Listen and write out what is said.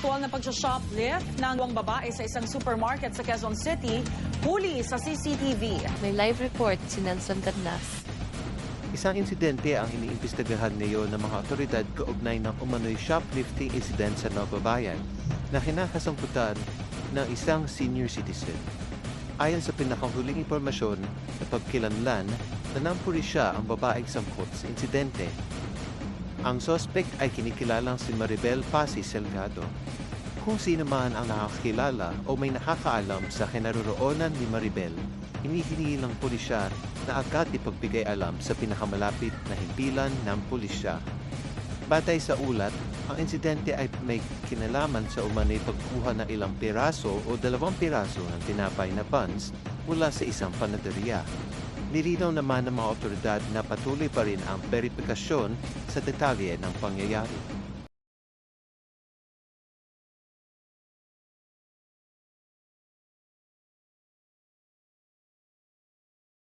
aktual na pag-shoplift ng dalawang babae sa isang supermarket sa Quezon City, huli sa CCTV. May live report si Nelson Cadnas. Isang insidente ang iniimbestigahan ngayon ng mga otoridad kaugnay ng umano'y shoplifting incident sa Novabayan na kinakasangkutan ng isang senior citizen. Ayon sa pinakahuling impormasyon na pagkilanlan, nanampuri siya ang babaeng sangkot sa insidente. Ang suspect ay kinikilalang si Maribel Pasi Salgado. Kung sino man ang nakakilala o may nakakaalam sa kinaroroonan ni Maribel, hinihingi ng pulisya na agad ipagbigay alam sa pinakamalapit na himpilan ng pulisya. Batay sa ulat, ang insidente ay may kinalaman sa umano'y pagkuha ng ilang piraso o 2 piraso ng tinapay na buns mula sa isang panaderia. Nilinaw naman ng mga otoridad na patuloy pa rin ang verifikasyon sa detalye ng pangyayari.